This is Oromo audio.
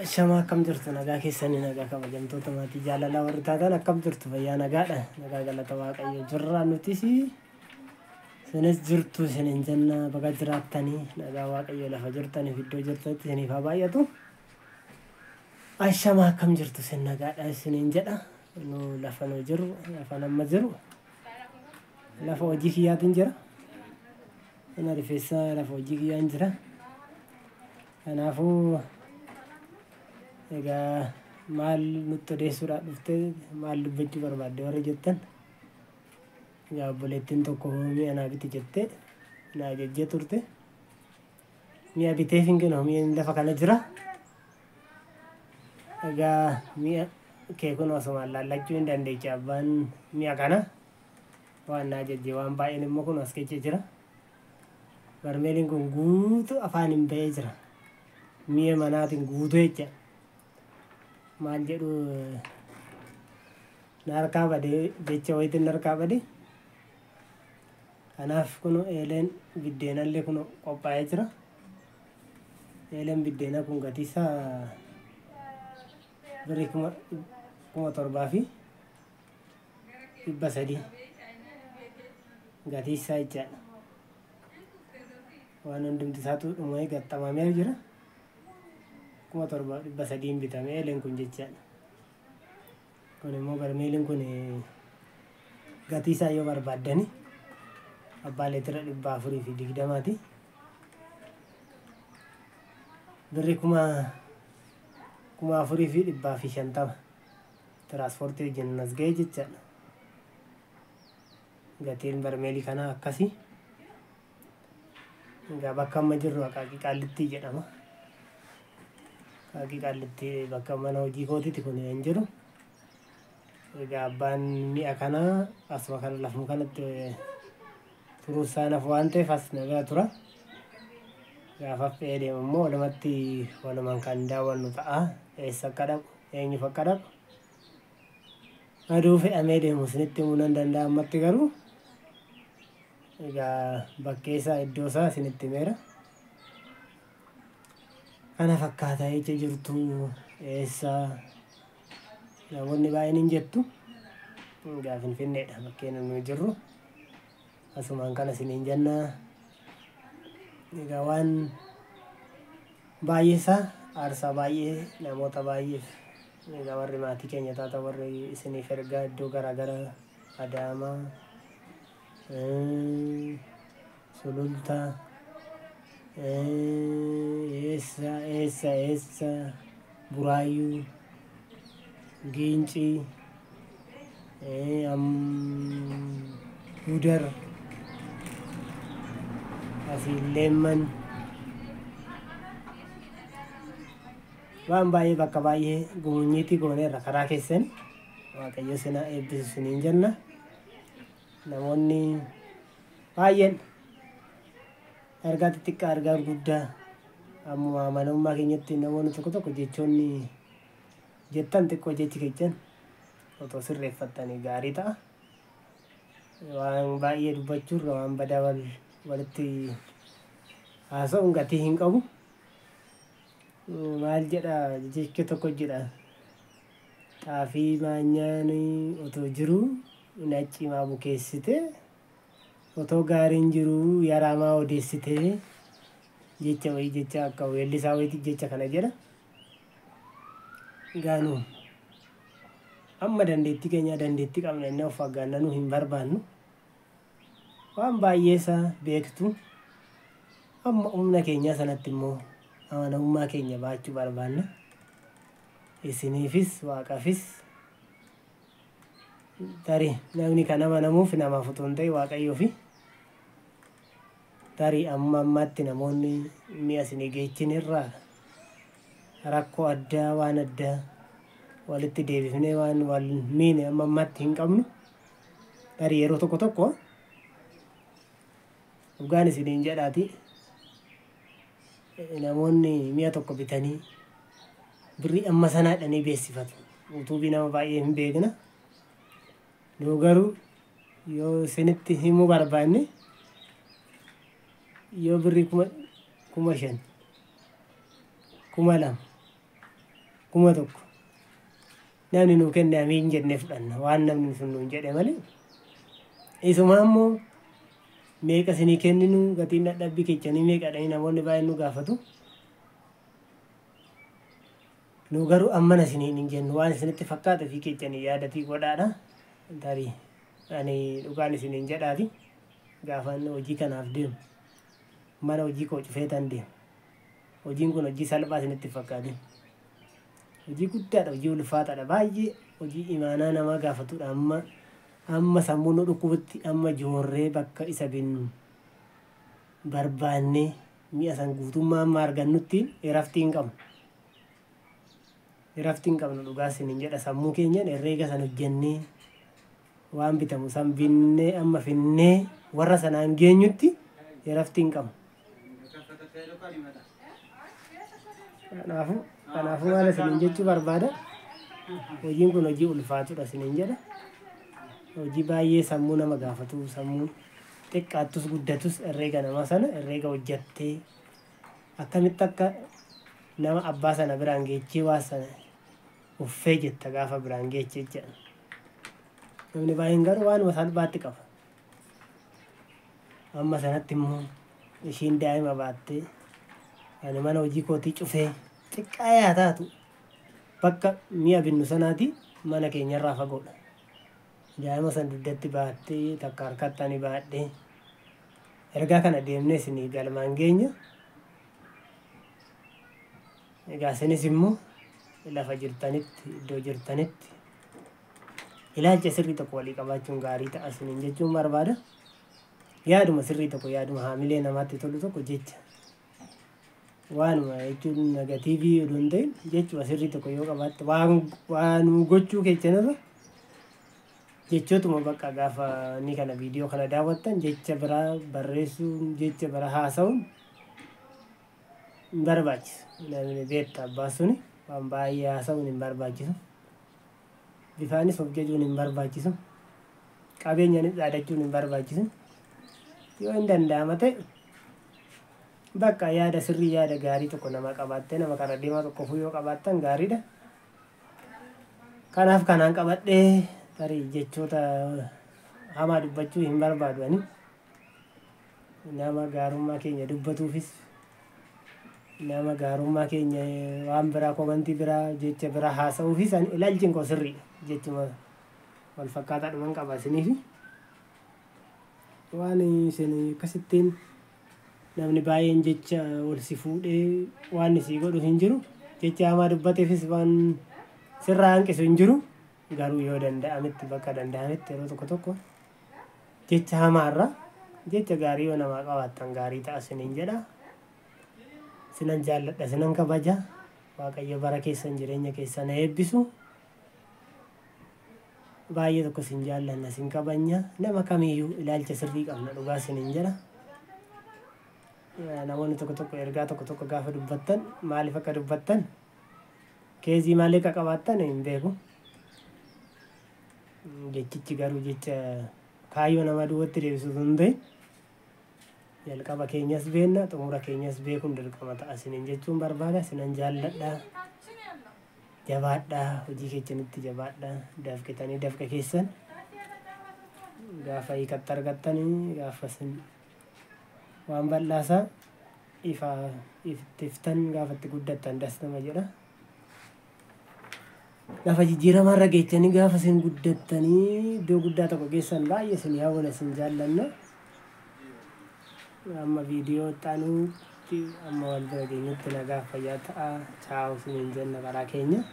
Shama akkam jirtu nagaa keessanii nagaa kabajamtoota maatii jaalalaa warri taatan akkam jirtu fayyaa nagaadha nagaa galata waaqayyo jirra nutis isinis jirtu isiniin jenna baga jiraattanii nagaa waaqayyo lafa jirtaniif iddoo jirtanitti isiniif haa baay'atu. Shama akkam jirtu isin nagaadha isiniin jedha nu lafa nu jiru lafa nama jiru lafa hojii kiyyaatiin jira ana rifeensa lafa hojii kiyyaan jira kanaafuu egaa maal nutti odeessuudhaaf dhufte maal dubbachuu barbaadde warri jettan egaa obboleettiin tokko mi'a naa biti jettee naa jejjee turte mi'a biteef hin kennu mi'aan lafa kana jira egaa mi'a kee kun osoo laallachuu hin dandeechi abbaan mi'a kana waan naa jejjee waan baay'een immoo kun as keessa jira barmeeliin kun guutuu afaan hin ba'ee jira mi'a manaatiin guutuu jecha maal jedhu narkaa badee jecha wayitiin narkaa badee kanaaf kun eeleen biddeenallee kun qophaa'ee jira eeleen biddeena kun gatiisaa birrii 7,300 gatiisaa jechaadha waan hundumti isaatu dhumee gaxxamamee jira 7,300 bitame eeleen kun jechaadha kun immoo barmeeliin kun gatii isaa yoo barbaaddani abbaa leetira 420 birrii 4,450 tiraanspoortii wajjin as ga'e jechaadha gatiin barmeelii kanaa akkasii egaa bakka amma jirru Akaakii Qaallittii jedhama. Akaakii Qaallittii bakka mana hojii kootiiti kun hin jiru egaa abbaan mi'a kanaa asuma kana lafuma kanatti turuusaa naaf waan ta'eef as nagaa tura gaafa fe'ee deemu immoo walumaan kan daawwannu ta'a eessa akka dhaqu eenyuuf akka dhaqu aduu fe'amee deemu isinitti himuu nan danda'a ammatti garuu egaa bakkee isaa iddoo isaa isinitti himeera kana fakkaataa jecha jirtu eessa namoonni baay'een hin jettu egaa Finfinneedha bakkeen nuyi jirru asumaan kana isiniin jenna egaa waan baay'eesaa aarsaa baay'ee namoota baay'eef egaa warri maatii keenya taata warri isiniif ergaa iddoo garaagaraa Adaamaa Sululta eessa Buraayyuu Giincii Gudar asii Leemman waan baay'ee bakka baay'ee gumunyiitii gooneerra karaa keessan waaqayyo sina eebbisu isiniin jenna namoonni baay'een ergaa xixiqqaa ergaa guddaa amma amanamummaa keenyatti namoonni tokko tokko jechoonni jettan xiqqoo jechi keechan otoo sirreeffattanii gaarii ta'a waan baay'ee dubbachuurra waan badaa walitti haasa'uun gatii hin qabu maal jedha jechi tokko jedha xaafii maanyaan otoo jiruu naccimaa bukeessite otoo gaariin jiruu yaraamaa odeessite jecha wayii jecha akka weellisaa wayiiti jecha kana jedha gaanuu amma dandeettii keenya dandeettii qabna inni of faggaannanuu hin barbaannu waan baay'eesaa beektu amma humna keenyaa sanatti immoo amanamummaa keenya baachuu barbaanna isiniifis waaqaafis tarii namni kan amanamuuf namaaf utuu hin ta'e waaqayyoofi tarii amma ammaatti namoonni mi'a isinii geechin irraa rakkoo addaa waan addaa walitti deebifnee waan wal miine amma ammaatti hin qabnu tarii yeroo tokko tokko dhugaan isiniin jedhaati namoonni mi'a tokko bitanii birrii amma sanaa dhanii beessifatu utuubii nama baay'ee hin beekna nu garuu yoo isinitti himuu barbaanne yoo birrii 5,000 2,000 kuma tokko namni nuu kenne amiin jennee fudhanna waan namni sun nuun jedhe malee isuma ammoo meeqa isinii kenninu gatiin dadhabbii keechanii meeqadhanii namoonni baay'een nu gaafatu. Nu garuu ammana isiniin hin jennu waan isinitti fakkaate fi keechanii yaadatii godhaadha. Tarii ani dhugaan isiniin jedhaati gaafa hojii kanaaf deemu mana hojii koo cufeetan deemu. Hojiin kun hojii salphaa isinitti fakkaate. Hojii guddaadha, hojii ulfaataadha, baay'ee hojii imaanaa namaa gaafatudha. Amma sammuu nu dhukkubutti amma joorree bakka isa binnu barbaannee mi'a san guutummaa amma argannutti iraftii hin qabnu. Iraftii hin qabnu dhugaa isiniin jedha sammuu keenyan herreega san hojjennee waan bitamu san binnee amma finnee warra sanaan geenyutti iraftii hin qabnu. Kanaafuu maal isiniin jechuu barbaada? Hojiin kun hojii ulfaatudha isiniin jedha. Hojii baay'ee sammuu nama gaafatu, sammuu xiqqaattus guddatus herreega nama sana herreega hojjattee akkamitti akka nama abbaa sana biraan geechee waa sana uffee jetta gaafa biraan geechee jedha. Namni baay'een garuu waanuma salphaatti qaba. Amma sanatti immoo ishiin daa'ima baattee ani mana hojii kootii cufee xiqqaa yaa taatu bakka mi'a binnu sanaati mana keenyarraa fagoodha. Daa'ima san dugdatti baattee takka harkatti ani baadhee ergaa kana deemnee isinii galmaan geenya. Egaa isinis immoo lafa jirtanitti iddoo jirtanitti ilaalcha sirrii tokko walii qabaachuun gaarii ta'a isiniin jechuun barbaada. Yaaduma sirrii tokko yaaduma haamilee namaatti tolu tokko jecha waanuma jechuun negatiivii odoo hin ta'in jechuma sirrii tokko yoo qabaatte waan gochuu keechanirra jechootuma bakka gaafa ni kana viidiyoo kana daawwattan jecha biraa barreessuun jecha biraa haasa'uun hin barbaachisu. Namni beekta abbaa suni waan baay'ee haasa'uun hin barbaachisu. Bifaanis of jajuun hin barbaachisu. Qabeenyaanis dhaadachuun hin barbaachisu. Yoo hin danda'ama ta'e bakka yaada sirrii yaada gaarii tokko nama qabaattee nama karaa deemaa tokko yoo qabaattan gaariidha. Kanaaf kanaan qabadhee tarii jechoota hamaa dubbachuu hin barbaadu ani. Nama gaarummaa keenya dubbatuufis nama gaarummaa keenya waan biraa komantii biraa jecha biraa haasa'uufis ani ilaalchiin koo sirrii jechuma wal fakkaataadhuman qaba isiniifi. Waan isin akkasittiin namni baay'een jecha ol si fuudhee waan isii godhu hin jiru. Jecha hamaa dubbateefis waan sirraa hanqisu hin jiru. Garuu yoo danda'ametti bakka danda'ametti yeroo tokko tokko jecha hamaarra jecha gaarii yoo namaa qabaattan gaarii ta'a isiniin jedha. Sinan jaalladha, sinan kabaja. Waaqayyo bara keessan jireenya keessan eebbisu. Baay'ee tokko sin jaallanna, sin kabanya. Nama kamiyyuu ilaalcha sirrii qabna dhugaa isiniin jedha. Namoonni tokko tokko ergaa tokko tokko gaafa dubbattan maaliif akka dubbattan keezii maaliif akka qabaattan hin beeku. Jechichi garuu jecha kaayyoo nama duwwaatti deebisuuf hin ta'in jalqaba keenyas beenna xumura keenyas beekuun dirqama ta'a isiniin jechuun barbaada. Sinan jaalladha. Jabaadha, hojii keessanitti jabaadha. Dafqitanii dafqa keessan gaafa hiikatti argattanii gaafa sin waan bal'aasaa iftiftan gaafa itti guddattan dasnama jedha. Lafa jijjiiramarra geechanii gaafa sin guddattanii iddoo guddaa tokko geessan baay'ee sin hawwana sin jaallanna. Amma viidiyoo xaanuutti amma wal bira geenyutti nagaa fayyaa ta'a. Chaa'u isiniin jenna karaa keenya.